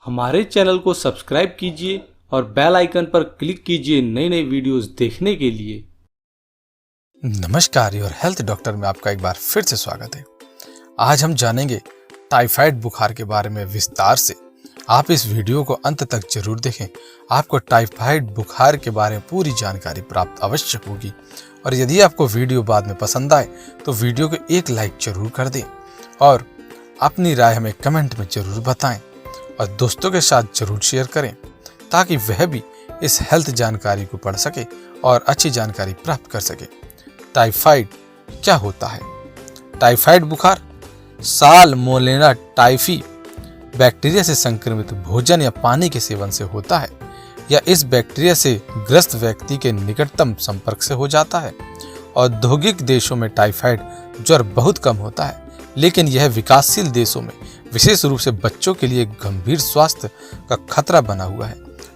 हमारे चैनल को सब्सक्राइब कीजिए और बेल आइकन पर क्लिक कीजिए नई नई वीडियोस देखने के लिए। नमस्कार, योर हेल्थ डॉक्टर में आपका एक बार फिर से स्वागत है। आज हम जानेंगे टाइफाइड बुखार के बारे में विस्तार से। आप इस वीडियो को अंत तक जरूर देखें। आपको टाइफाइड बुखार के बारे में पूरी जानकारी प्राप्त अवश्य होगी। और यदि आपको वीडियो बाद में पसंद आए तो वीडियो को एक लाइक जरूर कर दें और अपनी राय हमें कमेंट में जरूर बताएं और दोस्तों के साथ जरूर शेयर करें ताकि वह भी इस हेल्थ जानकारी को पढ़ सके और अच्छी जानकारी प्राप्त कर सके। टाइफाइड क्या होता है? टाइफाइड बुखार साल्मोनेला टाइफी बैक्टीरिया से संक्रमित भोजन या पानी के सेवन से होता है या इस बैक्टीरिया से ग्रस्त व्यक्ति के निकटतम संपर्क से हो जाता है। औद्योगिक देशों में टाइफाइड ज्वर बहुत कम होता है, लेकिन यह विकासशील देशों में विशेष रूप से बच्चों के लिए गंभीर स्वास्थ्य का खतरा बना हुआ है।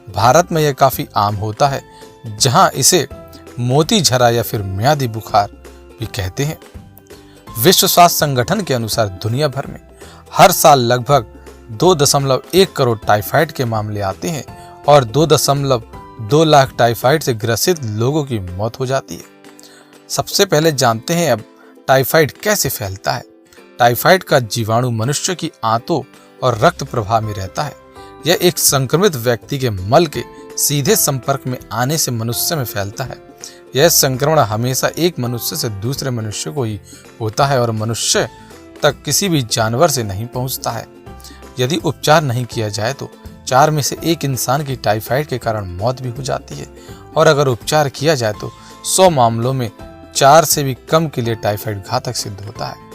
भारत में यह काफी आम होता है, जहां इसे मोती झरा या फिर म्यादी बुखार भी कहते हैं। विश्व स्वास्थ्य संगठन के अनुसार दुनिया भर में हर साल लगभग 2.1 करोड़ टाइफाइड के मामले आते हैं और 2.2 लाख टाइफाइड से ग्रसित लोगों की मौत हो जाती है। सबसे पहले जानते हैं अब टाइफाइड कैसे फैलता है। टाइफाइड का जीवाणु मनुष्य की आंतों और रक्त प्रवाह में रहता है। यह एक संक्रमित व्यक्ति के मल के सीधे संपर्क में आने से मनुष्य में फैलता है। यह संक्रमण हमेशा एक मनुष्य से दूसरे मनुष्य को ही होता है और मनुष्य तक किसी भी जानवर से नहीं पहुंचता है। यदि उपचार नहीं किया जाए तो 4 में से 1 इंसान की टाइफाइड के कारण मौत भी हो जाती है और अगर उपचार किया जाए तो 100 मामलों में 4 से भी कम के लिए टाइफाइड घातक सिद्ध होता है।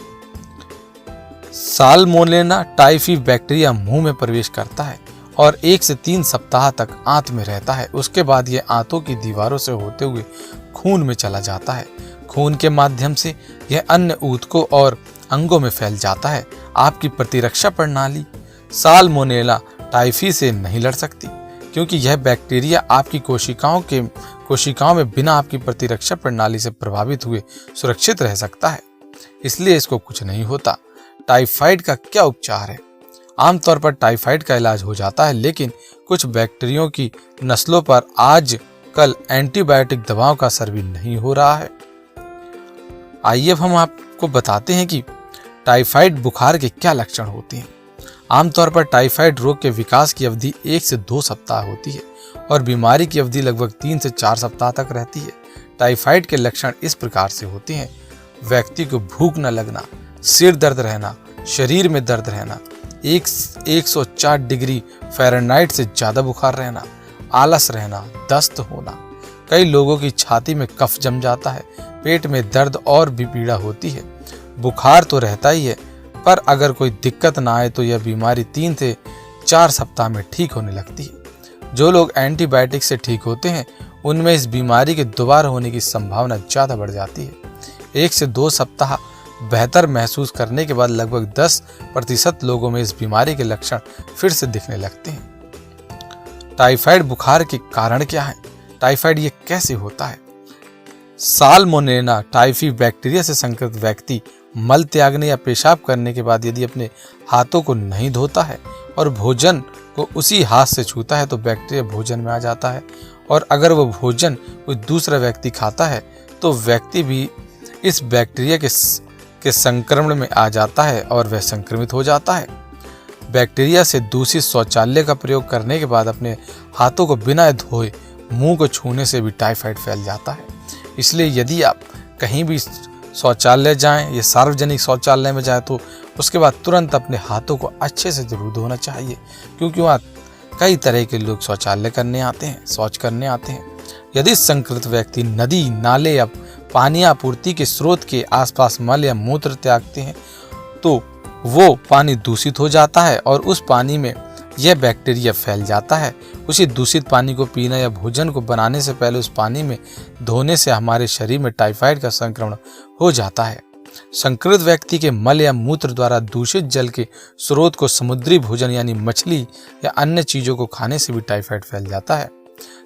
साल्मोनेला टाइफी बैक्टीरिया मुंह में प्रवेश करता है और 1 से 3 सप्ताह तक आंत में रहता है। उसके बाद यह आंतों की दीवारों से होते हुए खून में चला जाता है। खून के माध्यम से यह अन्य ऊतकों और अंगों में फैल जाता है। आपकी प्रतिरक्षा प्रणाली साल्मोनेला टाइफी से नहीं लड़ सकती क्योंकि यह बैक्टीरिया आपकी कोशिकाओं में बिना आपकी प्रतिरक्षा प्रणाली से प्रभावित हुए सुरक्षित रह सकता है, इसलिए इसको कुछ नहीं होता। टाइफाइड का क्या उपचार है? आमतौर पर टाइफाइड का इलाज हो जाता है, लेकिन कुछ बैक्टीरियों की नस्लों पर आजकल एंटीबायोटिक दवाओं का असर भी नहीं हो रहा है। आइए अब हम आपको बताते हैं कि टाइफाइड बुखार के क्या लक्षण होते हैं। आमतौर पर टाइफाइड रोग के विकास की अवधि 1 से 2 सप्ताह होती है और बीमारी की अवधि लगभग 3 से 4 सप्ताह तक रहती है। टाइफाइड के लक्षण इस प्रकार से होते हैं: व्यक्ति को भूख न लगना, सिर दर्द रहना, शरीर में दर्द रहना, 104 डिग्री फ़ारेनहाइट से ज्यादा बुखार रहना, आलस रहना, दस्त होना, कई लोगों की छाती में कफ जम जाता है, पेट में दर्द और भी पीड़ा होती है। बुखार तो रहता ही है, पर अगर कोई दिक्कत ना आए तो यह बीमारी 3 से 4 सप्ताह में ठीक होने लगती है। जो लोग एंटीबायोटिक से ठीक होते हैं उनमें इस बीमारी के दोबारा होने की संभावना ज्यादा बढ़ जाती है। 1 से 2 सप्ताह बेहतर महसूस करने के बाद लगभग 10% लोगों में इस बीमारी के लक्षण फिर से दिखने लगते हैं। टाइफाइड बुखार के कारण क्या है? टाइफाइड ये कैसे होता है? साल्मोनेला टाइफी बैक्टीरिया से संक्रमित व्यक्ति मल त्यागने या पेशाब करने के बाद यदि अपने हाथों को नहीं धोता है और भोजन को उसी हाथ से छूता है तो बैक्टीरिया भोजन में आ जाता है और अगर वो भोजन कोई दूसरा व्यक्ति खाता है तो व्यक्ति भी इस बैक्टीरिया के संक्रमण में आ जाता है और वह संक्रमित हो जाता है। बैक्टीरिया से दूषित शौचालय का प्रयोग करने के बाद अपने हाथों को बिना धोए मुंह को छूने से भी टाइफाइड फैल जाता है। इसलिए यदि आप कहीं भी शौचालय जाएं या सार्वजनिक शौचालय में जाएं तो उसके बाद तुरंत अपने हाथों को अच्छे से जरूर धोना चाहिए, क्योंकि वहाँ कई तरह के लोग शौचालय करने आते हैं, शौच करने आते हैं। यदि संक्रमित व्यक्ति नदी, नाले या पानी आपूर्ति के स्रोत के आसपास मल या मूत्र त्यागते हैं तो वो पानी दूषित हो जाता है और उस पानी में यह बैक्टीरिया फैल जाता है। उसी दूषित पानी को पीना या भोजन को बनाने से पहले उस पानी में धोने से हमारे शरीर में टाइफाइड का संक्रमण हो जाता है। संक्रमित व्यक्ति के मल या मूत्र द्वारा दूषित जल के स्रोत को समुद्री भोजन यानी मछली या अन्य चीजों को खाने से भी टाइफाइड फैल जाता है।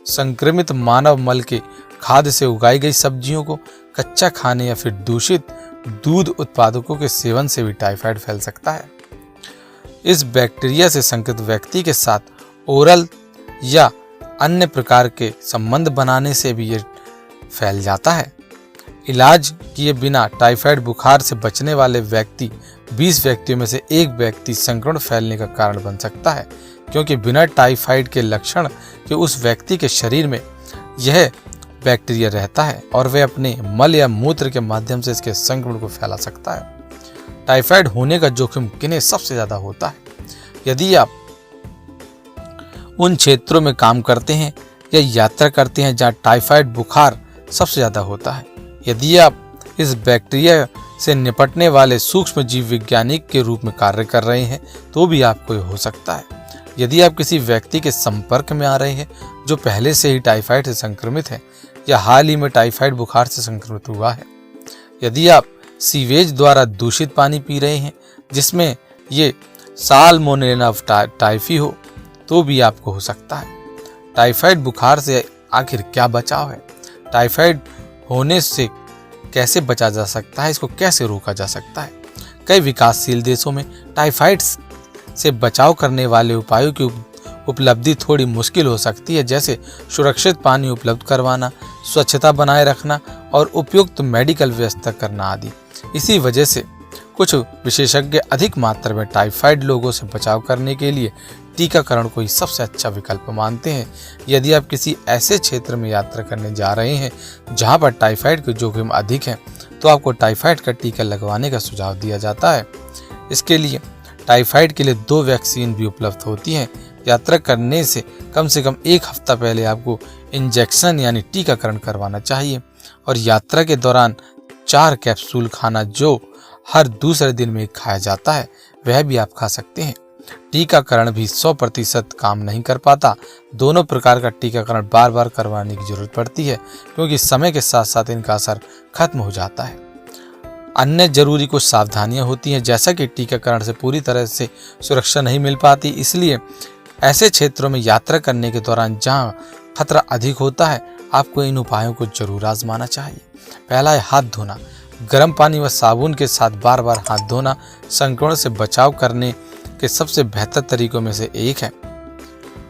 संक्रमित मानव मल के खाद्य से उगाई गई सब्जियों को कच्चा खाने या फिर दूषित दूध उत्पादकों के सेवन से भी टाइफाइड फैल सकता है। इस बैक्टीरिया से संक्रमित व्यक्ति के साथ ओरल या अन्य प्रकार के संबंध बनाने से भी ये फैल जाता है। इलाज किए बिना टाइफाइड बुखार से बचने वाले व्यक्ति 20 व्यक्तियों में से एक व्यक्ति संक्रमण फैलने का कारण बन सकता है, क्योंकि बिना टाइफाइड के लक्षण के उस व्यक्ति के शरीर में यह बैक्टीरिया रहता है और वह अपने मल या मूत्र के माध्यम से इसके संक्रमण को फैला सकता है। टाइफाइड होने का जोखिम किन्हें सबसे ज्यादा होता है? यदि आप उन क्षेत्रों में काम करते हैं या यात्रा करते हैं जहां टाइफाइड बुखार सबसे ज्यादा होता है, यदि आप इस बैक्टीरिया से निपटने वाले सूक्ष्म जीव वैज्ञानिक के रूप में कार्य कर रहे हैं तो भी आपको हो सकता है। यदि आप किसी व्यक्ति के संपर्क में आ रहे हैं जो पहले से ही टाइफाइड से संक्रमित है या हाल ही में टाइफाइड बुखार से संक्रमित हुआ है, यदि आप सीवेज द्वारा दूषित पानी पी रहे हैं जिसमें ये साल्मोनेला टाइफी हो तो भी आपको हो सकता है। टाइफाइड बुखार से आखिर क्या बचाव है? टाइफाइड होने से कैसे बचा जा सकता है? इसको कैसे रोका जा सकता है? कई विकासशील देशों में टाइफाइड से बचाव करने वाले उपायों की उपलब्धि थोड़ी मुश्किल हो सकती है, जैसे सुरक्षित पानी उपलब्ध करवाना, स्वच्छता बनाए रखना और उपयुक्त मेडिकल व्यवस्था करना आदि। इसी वजह से कुछ विशेषज्ञ अधिक मात्रा में टाइफाइड लोगों से बचाव करने के लिए टीकाकरण को ही सबसे अच्छा विकल्प मानते हैं। यदि आप किसी ऐसे क्षेत्र में यात्रा करने जा रहे हैं जहां पर टाइफाइड के जोखिम अधिक है तो आपको टाइफाइड का टीका लगवाने का सुझाव दिया जाता है। इसके लिए टाइफाइड के लिए 2 वैक्सीन भी उपलब्ध होती हैं। यात्रा करने से कम 1 हफ्ता पहले आपको इंजेक्शन यानी टीकाकरण करवाना चाहिए और यात्रा के दौरान 4 कैप्सूल खाना जो हर दूसरे दिन में खाया जाता है वह भी आप खा सकते हैं। टीकाकरण भी 100% काम नहीं कर पाता। दोनों प्रकार का टीकाकरण बार बार करवाने की जरूरत पड़ती है क्योंकि समय के साथ साथ इनका असर खत्म हो जाता है। अन्य जरूरी कुछ सावधानियां होती हैं, जैसा कि टीकाकरण से पूरी तरह से सुरक्षा नहीं मिल पाती, इसलिए ऐसे क्षेत्रों में यात्रा करने के दौरान जहां खतरा अधिक होता है आपको इन उपायों को जरूर आजमाना चाहिए। पहला है हाथ धोना। गर्म पानी व साबुन के साथ बार बार हाथ धोना संक्रमण से बचाव करने के सबसे बेहतर तरीकों में से एक है।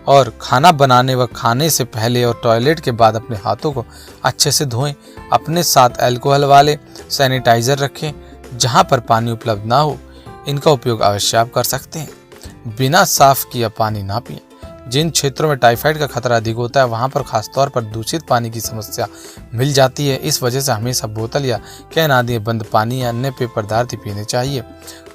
और खाना बनाने व खाने से पहले और टॉयलेट के बाद अपने हाथों को अच्छे से धोएं। अपने साथ अल्कोहल वाले सैनिटाइजर रखें। जहां पर पानी उपलब्ध ना हो इनका उपयोग अवश्य आप कर सकते हैं। बिना साफ किया पानी ना पिएं। जिन क्षेत्रों में टाइफाइड का खतरा अधिक होता है वहां पर खासतौर पर दूषित पानी की समस्या मिल जाती है। इस वजह से हमेशा बोतल या कैन आदि बंद पानी या अन्य पेय पदार्थ पीने चाहिए।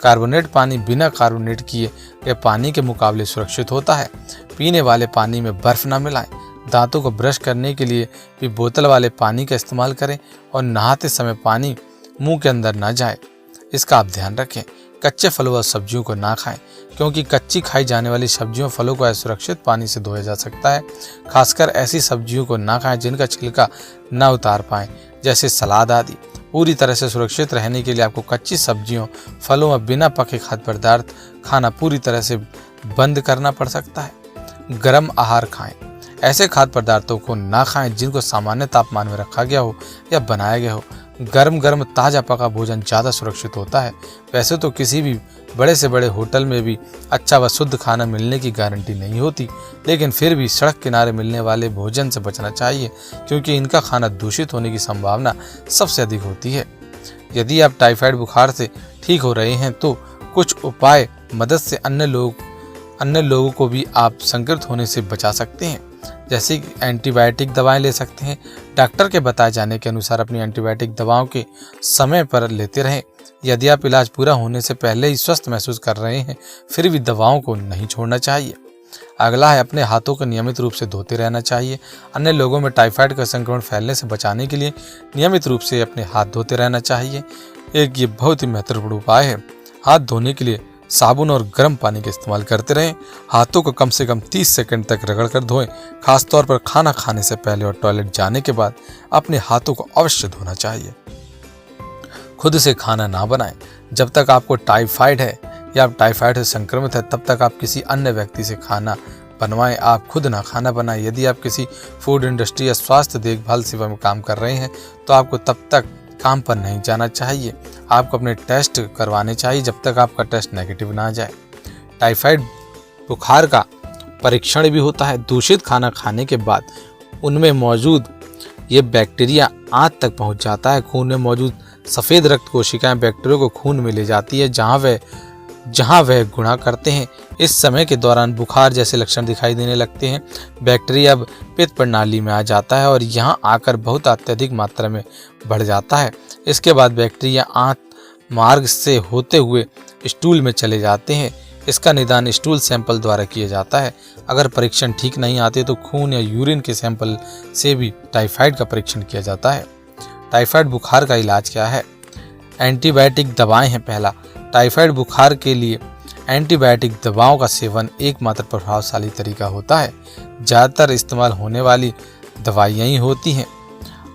कार्बोनेट पानी बिना कार्बोनेट किए गए पानी के मुकाबले सुरक्षित होता है। पीने वाले पानी में बर्फ ना मिलाएं। दांतों को ब्रश करने के लिए भी बोतल वाले पानी का इस्तेमाल करें और नहाते समय पानी मुंह के अंदर ना जाए, इसका आप ध्यान रखें। कच्चे फलों व सब्जियों को ना खाएं क्योंकि कच्ची खाई जाने वाली सब्जियों फलों को असुरक्षित पानी से धोया जा सकता है। खासकर ऐसी सब्जियों को ना खाएं जिनका छिलका ना उतार पाएं, जैसे सलाद आदि। पूरी तरह से सुरक्षित रहने के लिए आपको कच्ची सब्जियों, फलों व बिना पके खाद्य पदार्थ खाना पूरी तरह से बंद करना पड़ सकता है। गर्म आहार खाएं। ऐसे खाद्य पदार्थों को ना खाएं जिनको सामान्य तापमान में रखा गया हो या बनाया गया हो। गर्म ताज़ा पका भोजन ज़्यादा सुरक्षित होता है। वैसे तो किसी भी बड़े से बड़े होटल में भी अच्छा व शुद्ध खाना मिलने की गारंटी नहीं होती, लेकिन फिर भी सड़क किनारे मिलने वाले भोजन से बचना चाहिए क्योंकि इनका खाना दूषित होने की संभावना सबसे अधिक होती है। यदि आप टाइफाइड बुखार से ठीक हो रहे हैं तो कुछ उपाय मदद से अन्य लोगों को भी आप संक्रमित होने से बचा सकते हैं। जैसे कि एंटीबायोटिक दवाएं ले सकते हैं। डॉक्टर के बताए जाने के अनुसार अपनी एंटीबायोटिक दवाओं के समय पर लेते रहें। यदि आप इलाज पूरा होने से पहले ही स्वस्थ महसूस कर रहे हैं फिर भी दवाओं को नहीं छोड़ना चाहिए। अगला है अपने हाथों को नियमित रूप से धोते रहना चाहिए। अन्य लोगों में टाइफाइड का संक्रमण फैलने से बचाने के लिए नियमित रूप से अपने हाथ धोते रहना चाहिए। एक ये बहुत ही महत्वपूर्ण उपाय है। हाथ धोने के लिए साबुन और गर्म पानी का इस्तेमाल करते रहें। हाथों को कम से कम 30 सेकंड तक रगड़ कर धोएं। खासतौर पर खाना खाने से पहले और टॉयलेट जाने के बाद अपने हाथों को अवश्य धोना चाहिए। खुद से खाना ना बनाएं। जब तक आपको टाइफाइड है या आप टाइफाइड से संक्रमित है तब तक आप किसी अन्य व्यक्ति से खाना बनवाएं। आप खुद ना खाना बनाएं। यदि आप किसी फूड इंडस्ट्री या स्वास्थ्य देखभाल सेवा में काम कर रहे हैं तो आपको तब तक काम पर नहीं जाना चाहिए। आपको अपने टेस्ट करवाने चाहिए जब तक आपका टेस्ट नेगेटिव ना आ जाए। टाइफाइड बुखार का परीक्षण भी होता है। दूषित खाना खाने के बाद उनमें मौजूद ये बैक्टीरिया आंत तक पहुंच जाता है। खून में मौजूद सफ़ेद रक्त कोशिकाएं बैक्टीरिया को खून में ले जाती है, जहां वह गुणा करते हैं। इस समय के दौरान बुखार जैसे लक्षण दिखाई देने लगते हैं। बैक्टीरिया अब पित्त प्रणाली में आ जाता है और यहां आकर बहुत अत्यधिक मात्रा में बढ़ जाता है। इसके बाद बैक्टीरिया आंत मार्ग से होते हुए स्टूल में चले जाते हैं। इसका निदान स्टूल सैंपल द्वारा किया जाता है। अगर परीक्षण ठीक नहीं आते तो खून या यूरिन के सैंपल से भी टाइफाइड का परीक्षण किया जाता है। टाइफाइड बुखार का इलाज क्या है? एंटीबायोटिक दवाएं हैं। पहला, टाइफाइड बुखार के लिए एंटीबायोटिक दवाओं का सेवन एकमात्र प्रभावशाली तरीका होता है। ज़्यादातर इस्तेमाल होने वाली दवाइयाँ ही होती हैं।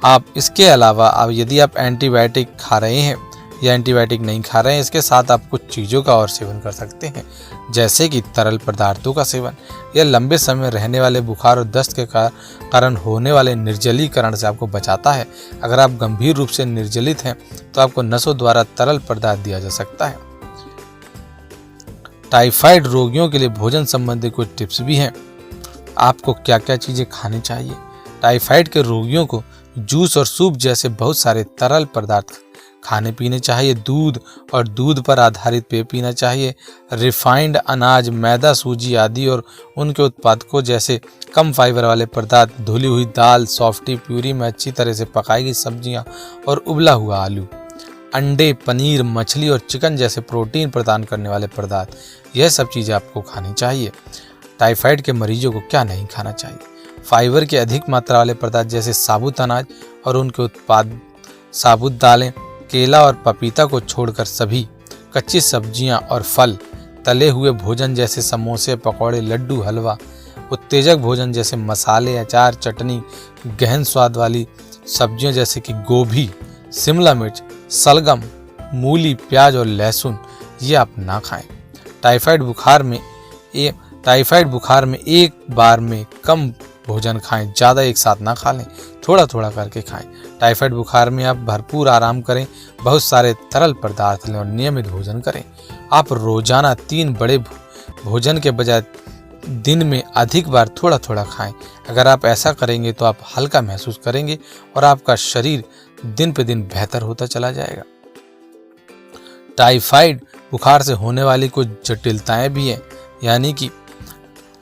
आप इसके अलावा यदि आप एंटीबायोटिक खा रहे हैं या एंटीबायोटिक नहीं खा रहे हैं, इसके साथ आप कुछ चीज़ों का और सेवन कर सकते हैं, जैसे कि तरल पदार्थों का सेवन। यह लंबे समय रहने वाले बुखार और दस्त के कारण होने वाले निर्जलीकरण से आपको बचाता है। अगर आप गंभीर रूप से निर्जलित हैं तो आपको नसों द्वारा तरल पदार्थ दिया जा सकता है। टाइफाइड रोगियों के लिए भोजन संबंधी कुछ टिप्स भी हैं। आपको क्या क्या चीज़ें खानी चाहिए? टाइफाइड के रोगियों को जूस और सूप जैसे बहुत सारे तरल पदार्थ खाने पीने चाहिए। दूध और दूध पर आधारित पेय पीना चाहिए। रिफाइंड अनाज, मैदा, सूजी आदि और उनके उत्पादकों जैसे कम फाइबर वाले पदार्थ, धुली हुई दाल, सॉफ्टी, प्यूरी में अच्छी तरह से पकाई गई सब्जियां और उबला हुआ आलू, अंडे, पनीर, मछली और चिकन जैसे प्रोटीन प्रदान करने वाले पदार्थ, यह सब चीज़ें आपको खानी चाहिए। टाइफाइड के मरीजों को क्या नहीं खाना चाहिए? फाइबर की अधिक मात्रा वाले पदार्थ जैसे साबुत अनाज और उनके उत्पाद, साबुत दालें, केला और पपीता को छोड़कर सभी कच्ची सब्जियां और फल, तले हुए भोजन जैसे समोसे, पकौड़े, लड्डू, हलवा, उत्तेजक भोजन जैसे मसाले, अचार, चटनी, गहन स्वाद वाली सब्जियां जैसे कि गोभी, शिमला मिर्च, सलगम, मूली, प्याज और लहसुन, ये आप ना खाएं। टाइफाइड बुखार में एक बार में कम भोजन खाएं, ज़्यादा एक साथ ना खा लें, थोड़ा थोड़ा करके खाएं। टाइफाइड बुखार में आप भरपूर आराम करें, बहुत सारे तरल पदार्थ लें और नियमित भोजन करें। आप रोजाना 3 बड़े भोजन के बजाय दिन में अधिक बार थोड़ा थोड़ा खाएं। अगर आप ऐसा करेंगे तो आप हल्का महसूस करेंगे और आपका शरीर दिन पे दिन बेहतर होता चला जाएगा। टाइफाइड बुखार से होने वाली कुछ जटिलताएं भी हैं, यानी कि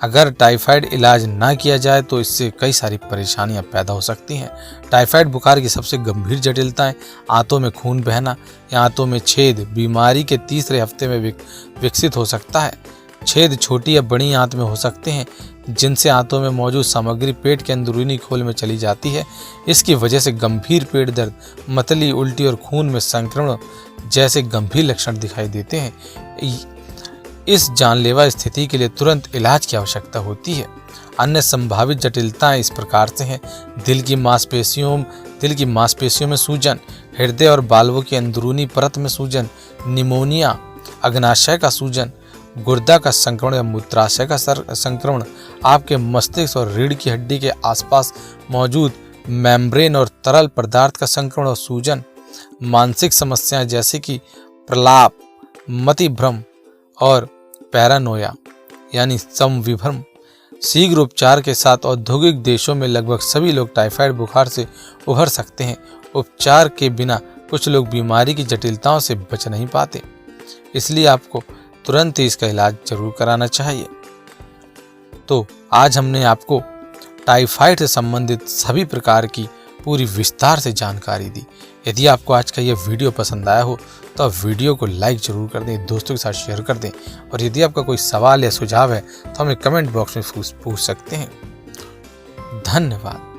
अगर टाइफाइड इलाज ना किया जाए तो इससे कई सारी परेशानियां पैदा हो सकती हैं। टाइफाइड बुखार की सबसे गंभीर जटिलताएं आंतों में खून बहना या आंतों में छेद बीमारी के तीसरे हफ्ते में विकसित हो सकता है। छेद छोटी या बड़ी आंत में हो सकते हैं, जिनसे आंतों में मौजूद सामग्री पेट के अंदरूनी खोल में चली जाती है। इसकी वजह से गंभीर पेट दर्द, मतली, उल्टी और खून में संक्रमण जैसे गंभीर लक्षण दिखाई देते हैं। इस जानलेवा स्थिति के लिए तुरंत इलाज की आवश्यकता होती है। अन्य संभावित जटिलताएं इस प्रकार से हैं: दिल की मांसपेशियों में सूजन, हृदय और बाल्वों की अंदरूनी परत में सूजन, निमोनिया, अग्नाशय का सूजन, गुर्दा का संक्रमण या मूत्राशय का संक्रमण, आपके मस्तिष्क और रीढ़ की हड्डी के आसपास मौजूद मेम्ब्रेन और तरल पदार्थ का संक्रमण और सूजन, मानसिक समस्याएं जैसे कि प्रलाप, मतिभ्रम और पैरानोया यानी समविभ्रम। शीघ्र उपचार के साथ औद्योगिक देशों में लगभग सभी लोग टाइफाइड बुखार से उभर सकते हैं। उपचार के बिना कुछ लोग बीमारी की जटिलताओं से बच नहीं पाते, इसलिए आपको तुरंत ही इसका इलाज जरूर कराना चाहिए। तो आज हमने आपको टाइफाइड से संबंधित सभी प्रकार की पूरी विस्तार से जानकारी दी। यदि आपको आज का यह वीडियो पसंद आया हो तो आप वीडियो को लाइक जरूर कर दें, दोस्तों के साथ शेयर कर दें, और यदि आपका कोई सवाल या सुझाव है तो हमें कमेंट बॉक्स में पूछ सकते हैं। धन्यवाद।